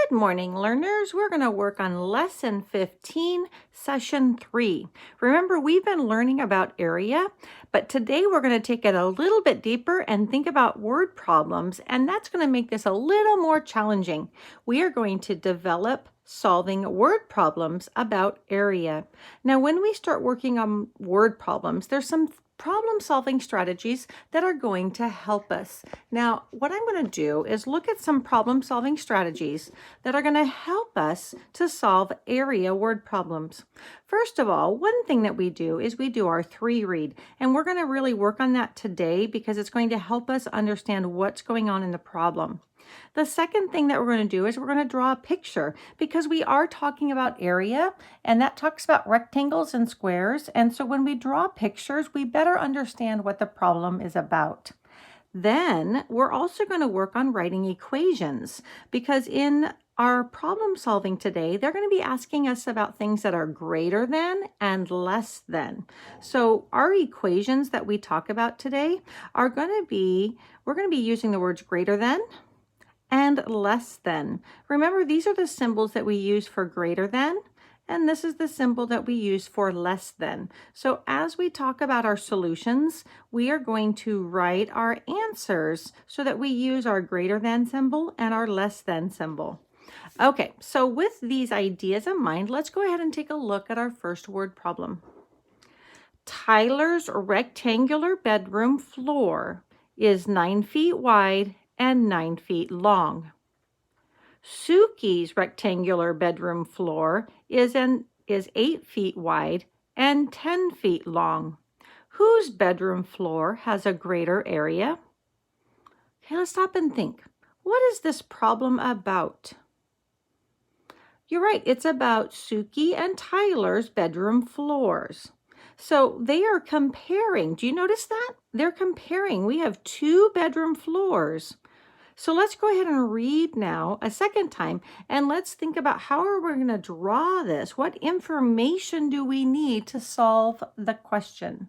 Good morning, learners. We're going to work on Lesson 15, Session 3. Remember, we've been learning about area, but today we're going to take it a little bit deeper and think about word problems, and that's going to make this a little more challenging. We are going to develop solving word problems about area. Now, when we start working on word problems, there's some problem-solving strategies that are going to help us. Now, what I'm going to do is look at some problem-solving strategies that are going to help us to solve area word problems. First of all, one thing that we do is we do our 3-read, and we're going to really work on that today because it's going to help us understand what's going on in the problem. The second thing that we're going to do is we're going to draw a picture because we are talking about area, and that talks about rectangles and squares. And so when we draw pictures, we better understand what the problem is about. Then we're also going to work on writing equations because in our problem solving today, they're going to be asking us about things that are greater than and less than. So our equations that we talk about today are going to be, we're going to be using the words greater than and less than. Remember, these are the symbols that we use for greater than, and this is the symbol that we use for less than. So as we talk about our solutions, we are going to write our answers so that we use our greater than symbol and our less than symbol. Okay, so with these ideas in mind, let's go ahead and take a look at our first word problem. Tyler's rectangular bedroom floor is 9 feet wide and 9 feet long. Suki's rectangular bedroom floor is 8 feet wide and 10 feet long. Whose bedroom floor has a greater area? Okay, let's stop and think. What is this problem about? You're right, it's about Suki and Tyler's bedroom floors. So they are comparing. Do you notice that? They're comparing. We have 2 bedroom floors. So let's go ahead and read now a second time, and let's think about how are we going to draw this? What information do we need to solve the question?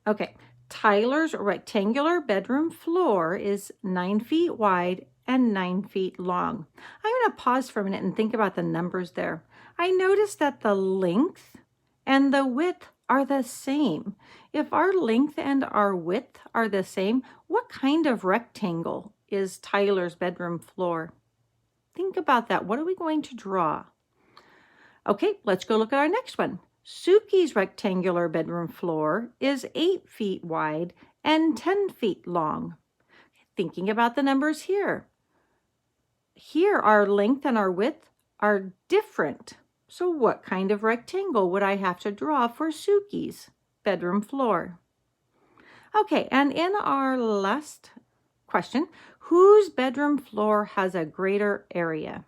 Okay, Tyler's rectangular bedroom floor is 9 feet wide and 9 feet long. I'm going to pause for a minute and think about the numbers there. I noticed that the length and the width are the same. If our length and our width are the same, what kind of rectangle is Tyler's bedroom floor? Think about that. What are we going to draw? Okay, let's go look at our next one. Suki's rectangular bedroom floor is 8 feet wide and 10 feet long. Thinking about the numbers here. Here, our length and our width are different. So what kind of rectangle would I have to draw for Suki's bedroom floor? Okay, and in our last question, whose bedroom floor has a greater area?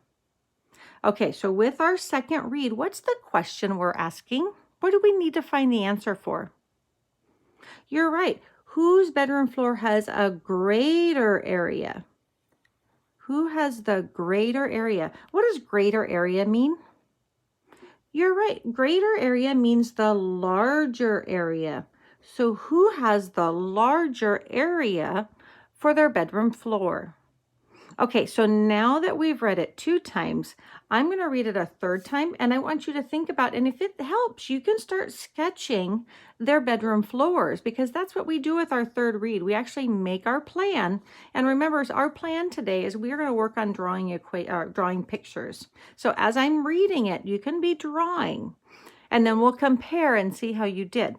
Okay, so with our second read, what's the question we're asking? What do we need to find the answer for? You're right. Whose bedroom floor has a greater area? Who has the greater area? What does greater area mean? You're right. Greater area means the larger area. So who has the larger area for their bedroom floor? Okay, so now that we've read it 2 times, I'm going to read it a 3rd time, and I want you to think about, and if it helps, you can start sketching their bedroom floors, because that's what we do with our 3rd read. We actually make our plan, and remember, our plan today is we're going to work on drawing pictures. So as I'm reading it, you can be drawing, and then we'll compare and see how you did.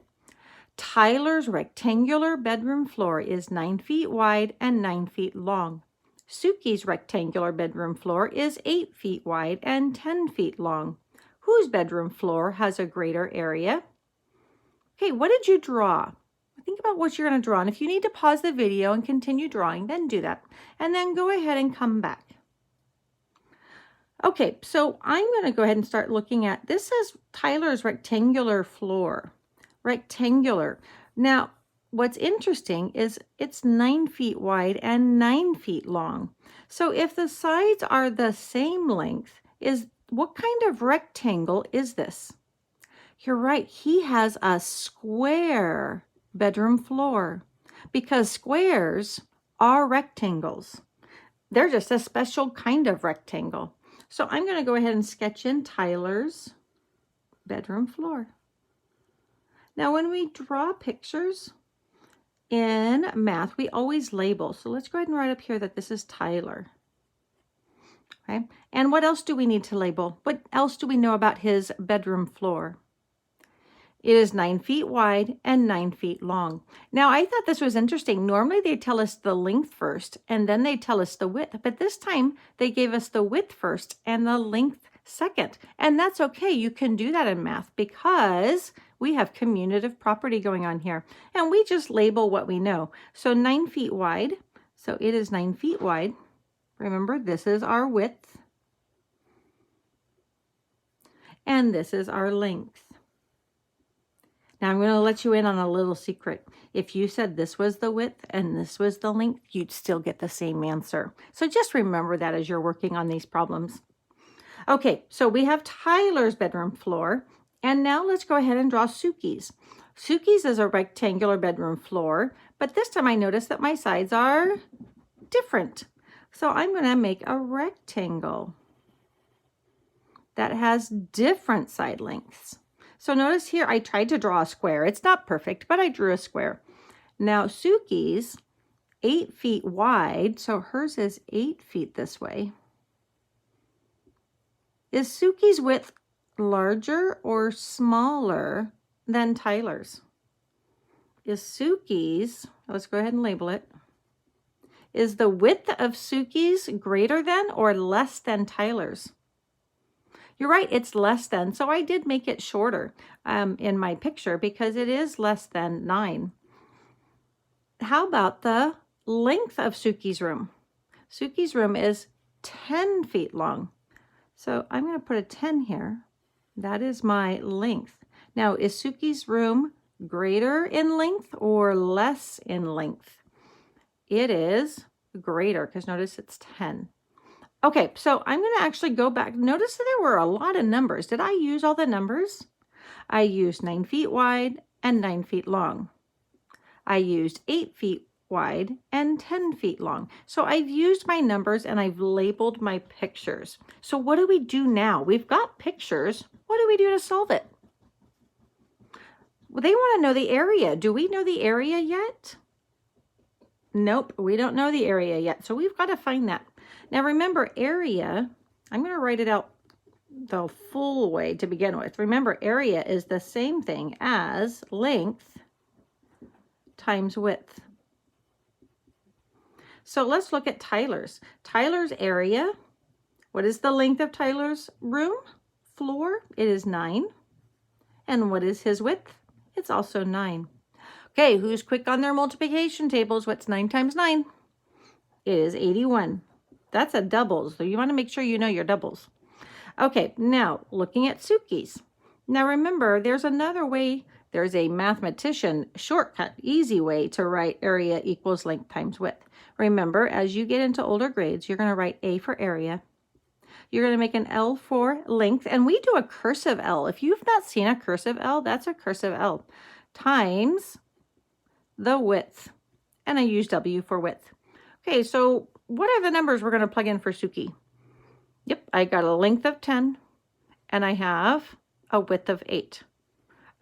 Tyler's rectangular bedroom floor is 9 feet wide and 9 feet long. Suki's rectangular bedroom floor is 8 feet wide and 10 feet long. Whose bedroom floor has a greater area? Okay, what did you draw? Think about what you're going to draw. And if you need to pause the video and continue drawing, then do that. And then go ahead and come back. Okay, so I'm going to go ahead and start looking at, this says Tyler's rectangular floor. Rectangular. Now, what's interesting is it's 9 feet wide and 9 feet long. So if the sides are the same length, what kind of rectangle is this? You're right, he has a square bedroom floor because squares are rectangles. They're just a special kind of rectangle. So I'm going to go ahead and sketch in Tyler's bedroom floor. Now when we draw pictures in math, we always label. So let's go ahead and write up here that this is Tyler. Okay. And what else do we need to label? What else do we know about his bedroom floor? It is 9 feet wide and 9 feet long. Now, I thought this was interesting. Normally, they tell us the length first, and then they tell us the width. But this time, they gave us the width first and the length second. And that's okay. You can do that in math because we have commutative property going on here. And we just label what we know. So 9 feet wide. So it is 9 feet wide. Remember, this is our width. And this is our length. Now I'm going to let you in on a little secret. If you said this was the width and this was the length, you'd still get the same answer. So just remember that as you're working on these problems. Okay, so we have Tyler's bedroom floor. And now let's go ahead and draw Suki's. Suki's is a rectangular bedroom floor, but this time I notice that my sides are different. So I'm going to make a rectangle that has different side lengths. So notice here, I tried to draw a square. It's not perfect, but I drew a square. Now Suki's 8 feet wide, so hers is 8 feet this way. Is Suki's width larger or smaller than Tyler's? Is Suki's, let's go ahead and label it. Is the width of Suki's greater than or less than Tyler's? You're right, it's less than. So I did make it shorter in my picture because it is less than 9. How about the length of Suki's room? Suki's room is 10 feet long. So I'm going to put a 10 here. That is my length. Now, is Suki's room greater in length or less in length? It is greater because notice it's 10. Okay, so I'm going to actually go back. Notice that there were a lot of numbers. Did I use all the numbers? I used 9 feet wide and 9 feet long. I used 8 feet wide and 10 feet long. So I've used my numbers and I've labeled my pictures. So what do we do now? We've got pictures. What do we do to solve it? Well, they want to know the area. Do we know the area yet? Nope, we don't know the area yet. So we've got to find that. Now remember, area, I'm going to write it out the full way to begin with. Remember, area is the same thing as length times width. So let's look at Tyler's. Tyler's area, what is the length of Tyler's room? Floor, it is 9. And what is his width? It's also 9. Okay, who's quick on their multiplication tables? What's 9 times 9? It is 81. That's a doubles, so you want to make sure you know your doubles. Okay, now looking at Suki's. Now remember, there's another way. There's a mathematician shortcut, easy way to write area equals length times width. Remember, as you get into older grades, you're going to write A for area. You're going to make an L for length, and we do a cursive L. If you've not seen a cursive L, that's a cursive L, times the width, and I use W for width. Okay, so what are the numbers we're going to plug in for Suki? Yep, I got a length of 10, and I have a width of 8.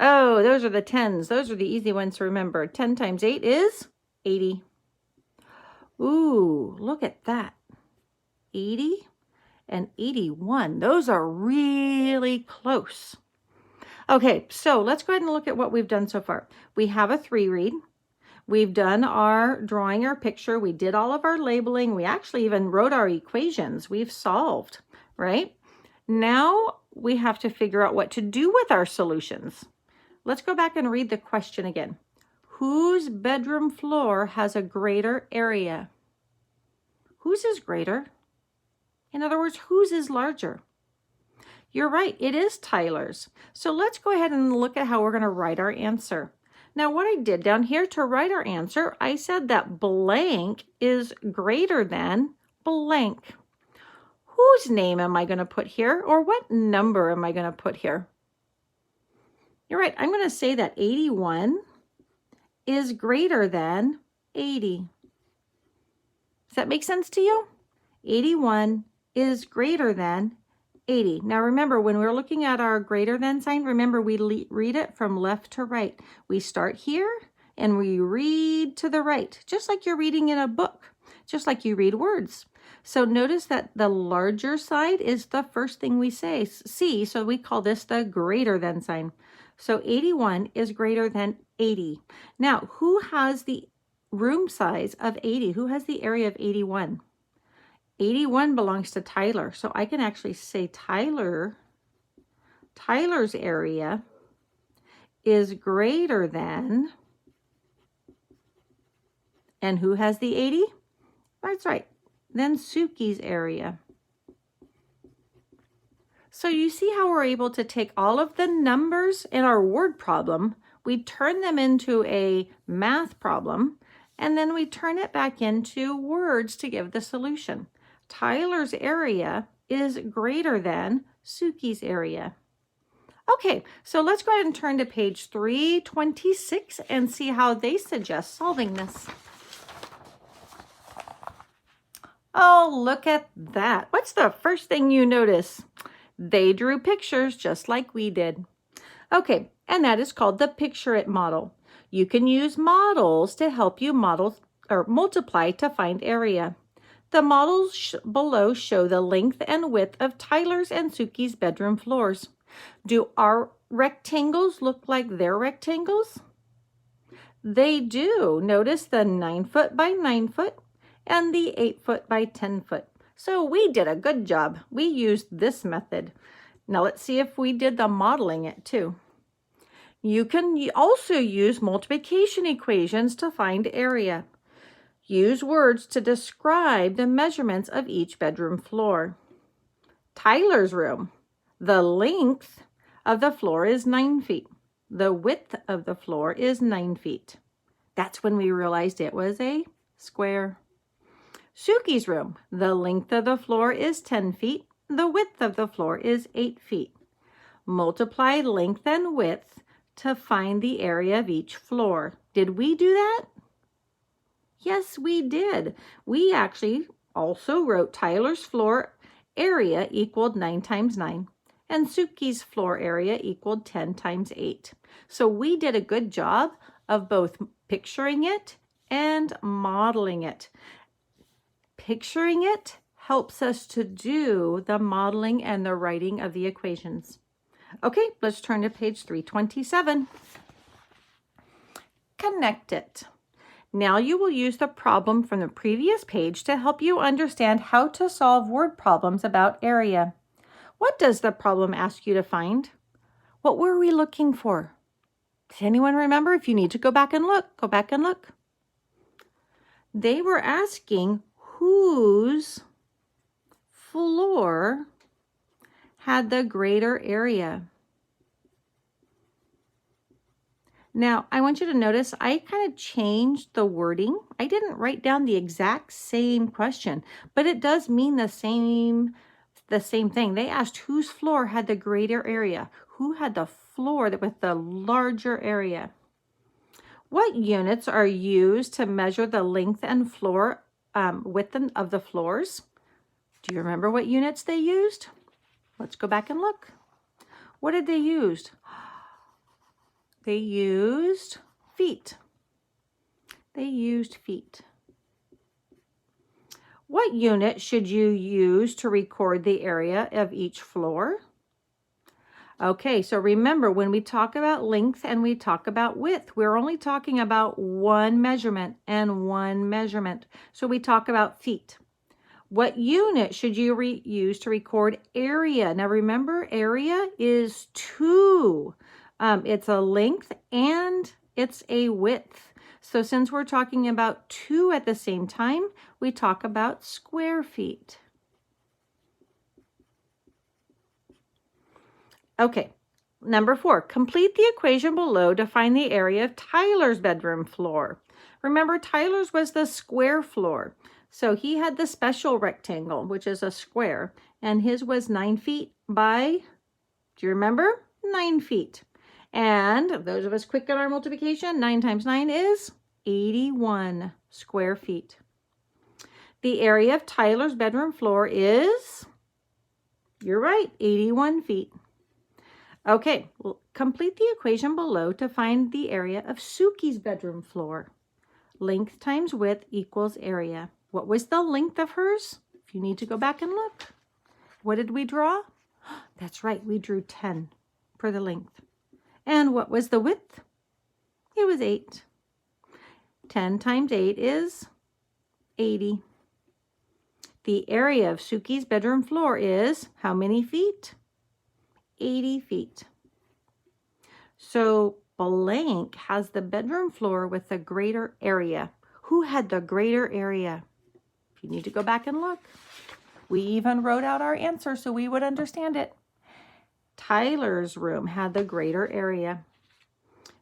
Oh, those are the 10s. Those are the easy ones to remember. 10 times 8 is 80. Ooh, look at that. 80 and 81. Those are really close. Okay, so let's go ahead and look at what we've done so far. We have a 3-read. We've done our drawing our picture. We did all of our labeling. We actually even wrote our equations. We've solved, right? Now we have to figure out what to do with our solutions. Let's go back and read the question again. Whose bedroom floor has a greater area? Whose is greater? In other words, whose is larger? You're right, it is Tyler's. So let's go ahead and look at how we're going to write our answer. Now what I did down here to write our answer, I said that blank is greater than blank. Whose name am I going to put here, or what number am I going to put here? You're right, I'm going to say that 81 is greater than 80. Does that make sense to you? 81 is greater than 80. Now remember, when we're looking at our greater than sign, remember we read it from left to right. We start here and we read to the right, just like you're reading in a book, just like you read words. So notice that the larger side is the first thing we see, so we call this the greater than sign. So 81 is greater than 80. Now, who has the room size of 80? Who has the area of 81? 81 belongs to Tyler, so I can actually say Tyler's area is greater than, and who has the 80? That's right, then Suki's area. So you see how we're able to take all of the numbers in our word problem, we turn them into a math problem, and then we turn it back into words to give the solution. Tyler's area is greater than Suki's area. Okay, so let's go ahead and turn to page 326 and see how they suggest solving this. Oh, look at that. What's the first thing you notice? They drew pictures just like we did. Okay, and that is called the Picture It model. You can use models to help you model or multiply to find area. The models below show the length and width of Tyler's and Suki's bedroom floors. Do our rectangles look like their rectangles? They do. Notice the 9-foot by 9-foot and the 8-foot by 10-foot. So we did a good job. We used this method. Now let's see if we did the modeling it too. You can also use multiplication equations to find area. Use words to describe the measurements of each bedroom floor. Tyler's room. The length of the floor is 9 feet. The width of the floor is 9 feet. That's when we realized it was a square. Suki's room. The length of the floor is 10 feet. The width of the floor is 8 feet. Multiply length and width to find the area of each floor. Did we do that? Yes, we did. We actually also wrote Tyler's floor area equaled 9 times 9, and Suki's floor area equaled 10 times 8. So we did a good job of both picturing it and modeling it. Picturing it helps us to do the modeling and the writing of the equations. Okay, let's turn to page 327. Connect it. Now you will use the problem from the previous page to help you understand how to solve word problems about area. What does the problem ask you to find? What were we looking for? Does anyone remember? If you need to go back and look, go back and look. They were asking whose floor had the greater area. Now, I want you to notice I kind of changed the wording. I didn't write down the exact same question, but it does mean the same thing. They asked whose floor had the greater area. Who had the floor with the larger area? What units are used to measure the length and floor width of the floors? Do you remember what units they used? Let's go back and look. What did they use? They used feet. They used feet. What unit should you use to record the area of each floor? Okay, so remember when we talk about length and we talk about width, we're only talking about one measurement and one measurement. So we talk about feet. What unit should you use to record area? Now remember, area is 2. It's a length and it's a width. So since we're talking about 2 at the same time, we talk about square feet. Okay, number 4, complete the equation below to find the area of Tyler's bedroom floor. Remember, Tyler's was the square floor. So he had the special rectangle, which is a square, and his was 9 feet by, do you remember? 9 feet. And those of us quick on our multiplication, 9 times 9 is 81 square feet. The area of Tyler's bedroom floor is, you're right, 81 feet. Okay, well, complete the equation below to find the area of Suki's bedroom floor. Length times width equals area. What was the length of hers? If you need to go back and look. What did we draw? That's right, we drew 10 for the length. And what was the width? It was 8. 10 times 8 is 80. The area of Suki's bedroom floor is how many feet? 80 feet. So blank has the bedroom floor with the greater area. Who had the greater area? If you need to go back and look. We even wrote out our answer so we would understand it. Tyler's room had the greater area.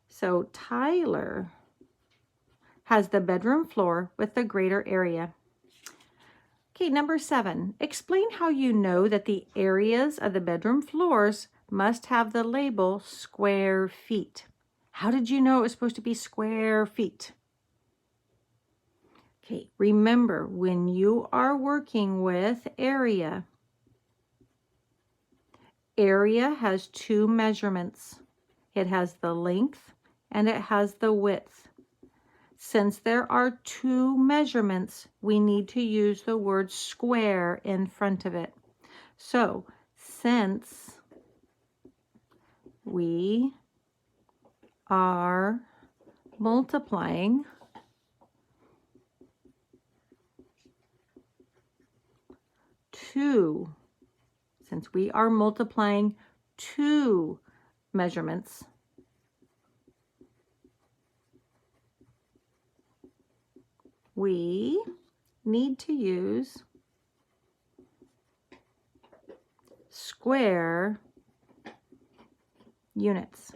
So Tyler has the bedroom floor with the greater area. Okay, number 7. Explain how you know that the areas of the bedroom floors must have the label square feet. How did you know it was supposed to be square feet? Okay, remember when you are working with area, area has 2 measurements. It has the length and it has the width. Since there are 2 measurements, we need to use the word square in front of it. So, since we are multiplying two measurements, we need to use square units.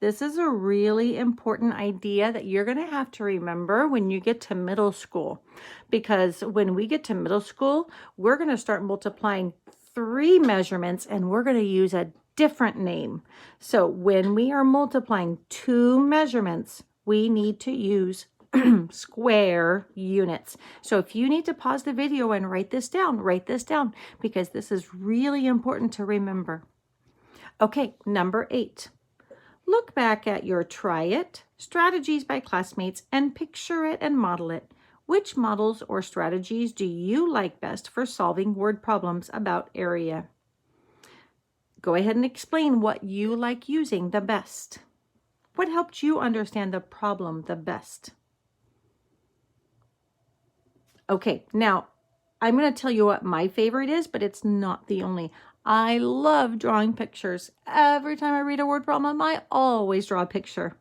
This is a really important idea that you're going to have to remember when you get to middle school, because when we get to middle school, we're going to start multiplying 3 measurements and we're going to use a different name. So when we are multiplying 2 measurements, we need to use square units. So if you need to pause the video and write this down because this is really important to remember. Okay, number 8. Look back at your Try It, Strategies by Classmates, and picture it and model it. Which models or strategies do you like best for solving word problems about area? Go ahead and explain what you like using the best. What helped you understand the problem the best? Okay, now I'm going to tell you what my favorite is, but it's not the only. I love drawing pictures. Every time I read a word problem, I always draw a picture.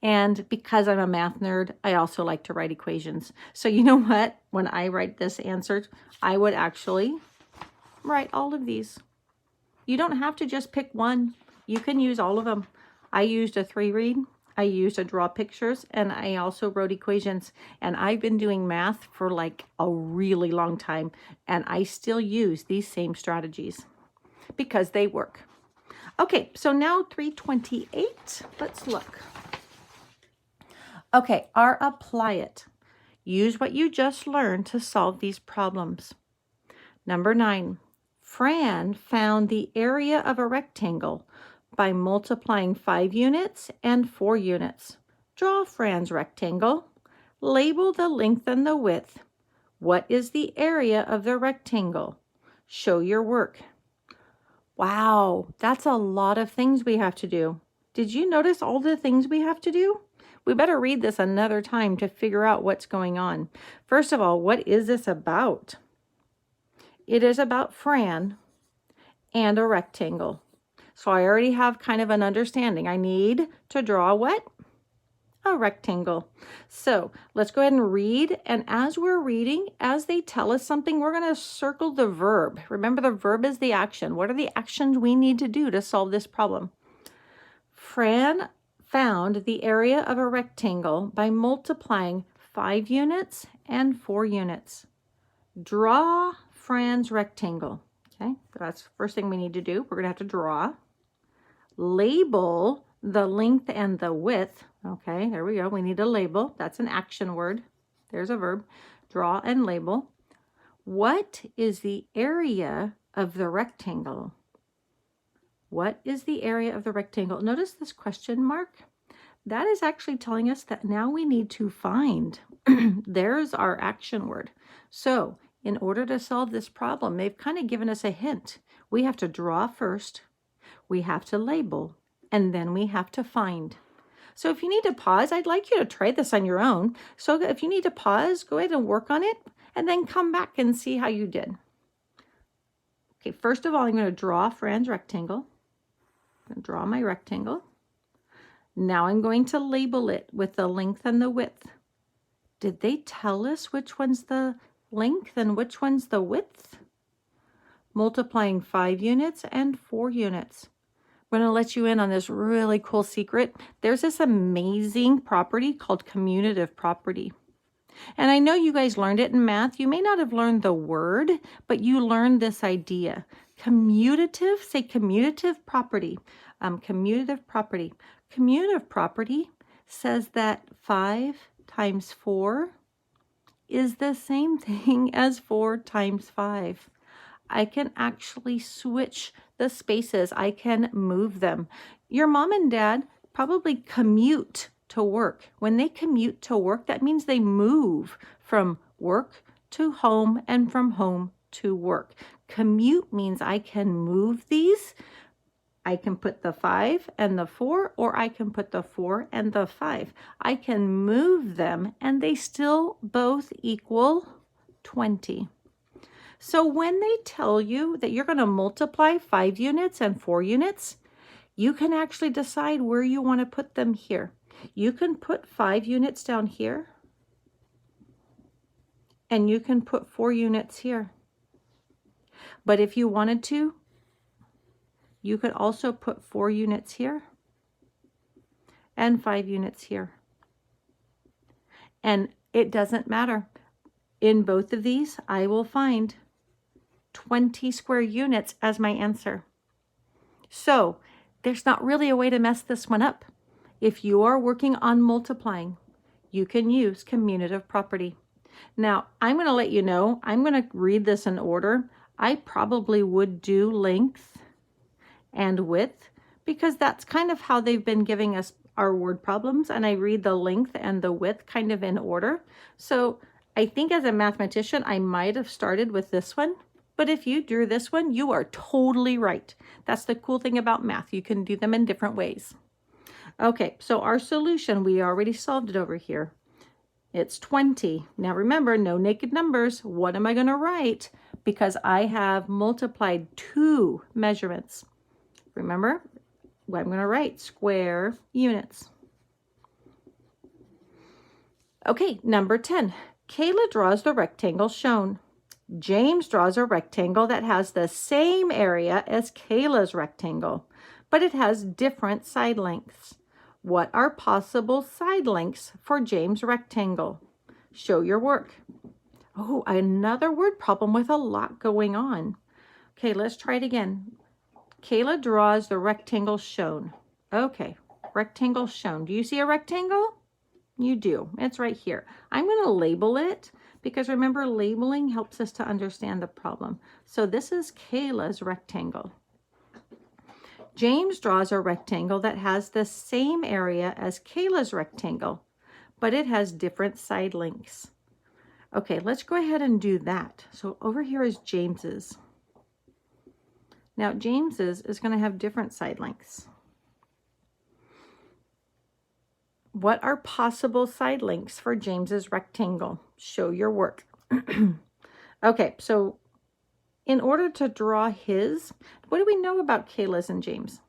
And because I'm a math nerd, I also like to write equations. So you know what? When I write this answer, I would actually write all of these. You don't have to just pick one. You can use all of them. I used a 3-read. I used to draw pictures, and I also wrote equations. And I've been doing math for like a really long time, and I still use these same strategies because they work. Okay, so now 328. Let's look. Okay, our apply it. Use what you just learned to solve these problems. Number 9. Fran found the area of a rectangle by multiplying 5 units and 4 units. Draw Fran's rectangle. Label the length and the width. What is the area of the rectangle? Show your work. Wow, that's a lot of things we have to do. Did you notice all the things we have to do? We better read this another time to figure out what's going on. First of all, what is this about? It is about Fran and a rectangle. So I already have kind of an understanding. I need to draw what? A rectangle. So let's go ahead and read. And as we're reading, as they tell us something, we're going to circle the verb. Remember, the verb is the action. What are the actions we need to do to solve this problem? Fran found the area of a rectangle by multiplying 5 units and 4 units. Draw Fran's rectangle. Okay, that's the first thing we need to do. We're going to have to draw. Label the length and the width. Okay, there we go. We need a label. That's an action word. There's a verb. draw and label. What is the area of the rectangle? What is the area of the rectangle? Notice this question mark. That is actually telling us that now we need to find. There's our action word. So in order to solve this problem, they've kind of given us a hint. We have to draw first, we have to label, and then we have to find. So if you need to pause, I'd like you to try this on your own. So if you need to pause, go ahead and work on it, and then come back and see how you did. Okay, first of all, I'm going to draw Fran's rectangle. I'm going to draw my rectangle. Now I'm going to label it with the length and the width. Did they tell us which one's the length and which one's the width? Multiplying 5 units and 4 units. I'm going to let you in on this really cool secret. There's this amazing property called commutative property. And I know you guys learned it in math. You may not have learned the word, but you learned this idea. Commutative, say commutative property. Commutative property. Commutative property says that 5 times 4 is the same thing as 4 times 5. I can actually switch the spaces. I can move them. Your mom and dad probably commute to work. When they commute to work, that means they move from work to home and from home to work. Commute means I can move these. I can put the 5 and the 4, or I can put the 4 and the 5. I can move them and they still both equal 20. So when they tell you that you're going to multiply 5 units and 4 units, you can actually decide where you want to put them here. You can put 5 units down here, and you can put 4 units here. But if you wanted to, you could also put 4 units here and 5 units here. And it doesn't matter. In both of these, I will find 20 square units as my answer. So there's not really a way to mess this one up. If you are working on multiplying, you can use commutative property. Now, I'm going to let you know, I'm going to read this in order. I probably would do length and width because that's kind of how they've been giving us our word problems, and I read the length and the width kind of in order. So I think as a mathematician, I might have started with this one. But if you drew this one, you are totally right. That's the cool thing about math. You can do them in different ways. Okay, so our solution, we already solved it over here. It's 20. Now remember, no naked numbers. What am I going to write? Because I have multiplied 2 measurements. Remember, I'm going to write square units. Okay, number 10. Kayla draws the rectangle shown. James draws a rectangle that has the same area as Kayla's rectangle, but it has different side lengths. What are possible side lengths for James' rectangle? Show your work. Oh, another word problem with a lot going on. Okay, let's try it again. Kayla draws the rectangle shown. Okay, rectangle shown. Do you see a rectangle? You do. It's right here. I'm going to label it because remember, labeling helps us to understand the problem. So this is Kayla's rectangle. James draws a rectangle that has the same area as Kayla's rectangle, but it has different side lengths. Okay, let's go ahead and do that. So over here is James's. Now James's is going to have different side lengths. What are possible side lengths for James's rectangle? Show your work. Okay, so in order to draw his, what do we know about Kayla's and James?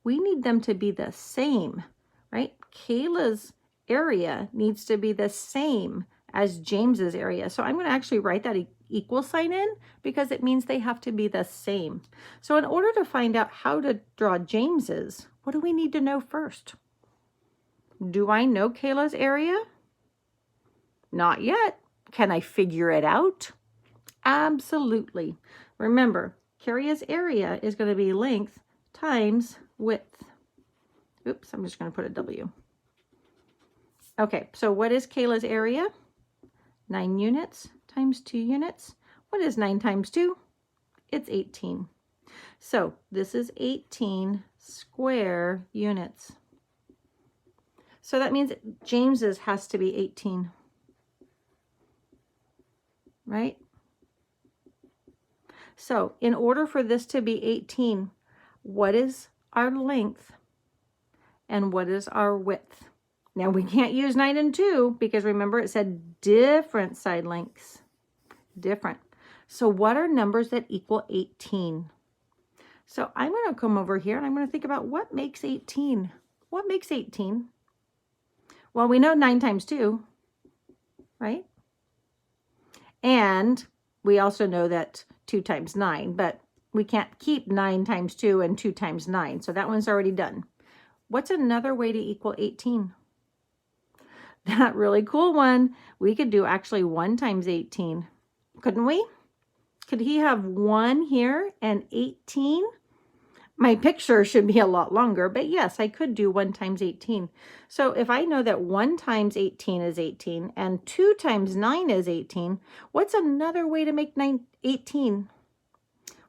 We need them to be the same, right? Kayla's area needs to be the same as James's area. So I'm going to actually write that equal sign in because it means they have to be the same. So in order to find out how to draw James's, what do we need to know first? Do I know Kayla's area? Not yet. Can I figure it out? Absolutely. Remember, Karia's area is going to be length times width. Oops, I'm just going to put a W. Okay, so what is Kayla's area? 9 units times 2 units. What is 9 times 2? It's 18. So this is 18 square units. So that means James's has to be 18, right? So in order for this to be 18, what is our length and what is our width? Now we can't use 9 and 2 because remember it said different side lengths. Different. So what are numbers that equal 18? So I'm going to come over here and I'm going to think about what makes 18. What makes 18? Well, we know 9 times 2, right? And we also know that 2 times 9, but we can't keep 9 times 2 and 2 times 9. So that one's already done. What's another way to equal 18? That really cool one. We could do actually 1 times 18. Couldn't we? Could he have 1 here and 18? My picture should be a lot longer, but yes, I could do 1 times 18. So if I know that 1 times 18 is 18 and 2 times 9 is 18, what's another way to make 18?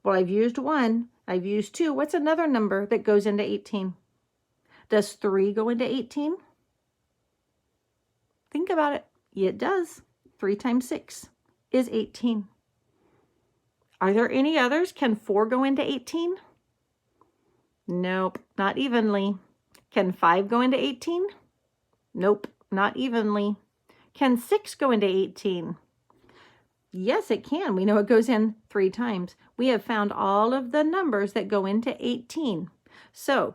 Well, I've used 1, I've used 2. What's another number that goes into 18? Does 3 go into 18? Think about it. It does. 3 times 6 is 18. Are there any others? Can 4 go into 18? Nope, not evenly. Can 5 go into 18? Nope, not evenly. Can 6 go into 18? Yes, it can. We know it goes in 3 times. We have found all of the numbers that go into 18. So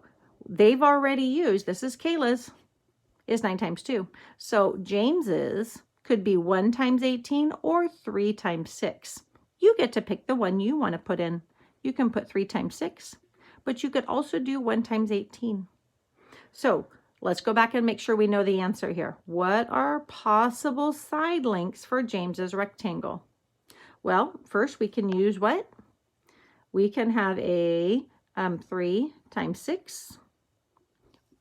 they've already used, this is Kayla's, is 9 times 2. So James's could be 1 times 18 or 3 times 6. You get to pick the one you want to put in. You can put 3 times 6. But you could also do 1 times 18. So let's go back and make sure we know the answer here. What are possible side lengths for James's rectangle? Well, first we can use what? We can have a 3 times 6,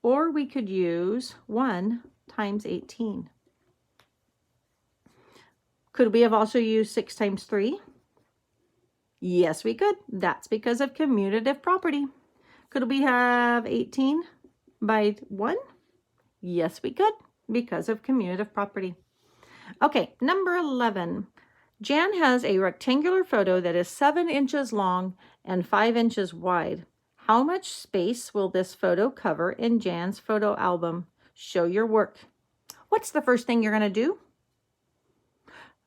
or we could use 1 times 18. Could we have also used 6 times 3? Yes, we could. That's because of commutative property. Could we have 18 by 1? Yes, we could, because of commutative property. Okay, number 11. Jan has a rectangular photo that is 7 inches long and 5 inches wide. How much space will this photo cover in Jan's photo album? Show your work. What's the first thing you're going to do?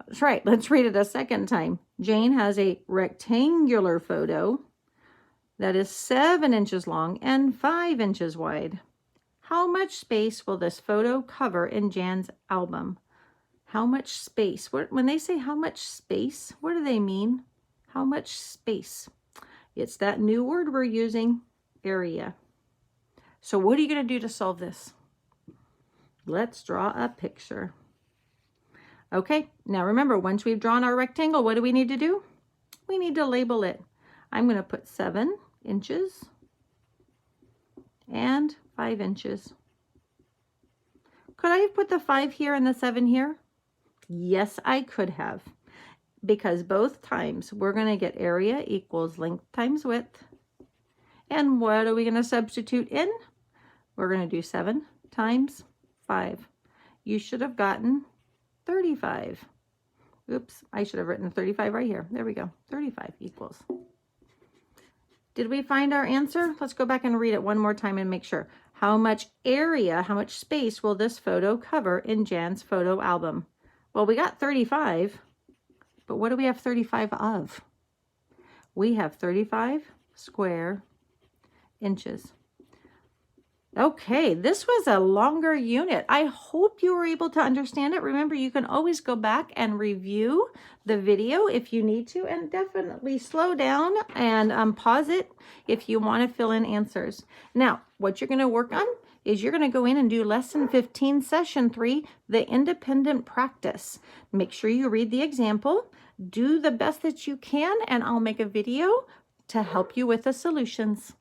That's right. Let's read it a second time. Jane has a rectangular photo that is 7 inches long and 5 inches wide. How much space will this photo cover in Jan's album? How much space? When they say how much space, what do they mean? How much space? It's that new word we're using, area. So what are you going to do to solve this? Let's draw a picture. Okay, now remember, once we've drawn our rectangle, what do we need to do? We need to label it. I'm going to put 7 inches and 5 inches. Could I have put the 5 here and the 7 here? Yes, I could have, because both times we're going to get area equals length times width. And what are we going to substitute in? We're going to do 7 times 5. You should have gotten 35. Oops, I should have written 35 right here. There we go. 35 equals. Did we find our answer? Let's go back and read it one more time and make sure. How much area, how much space will this photo cover in Jan's photo album? Well, we got 35, but what do we have 35 of? We have 35 square inches. Okay, this was a longer unit. I hope you were able to understand it. Remember, you can always go back and review the video if you need to, and definitely slow down and pause it if you want to fill in answers. Now, what you're going to work on is you're going to go in and do lesson 15, session 3, the independent practice. Make sure you read the example, do the best that you can, and I'll make a video to help you with the solutions.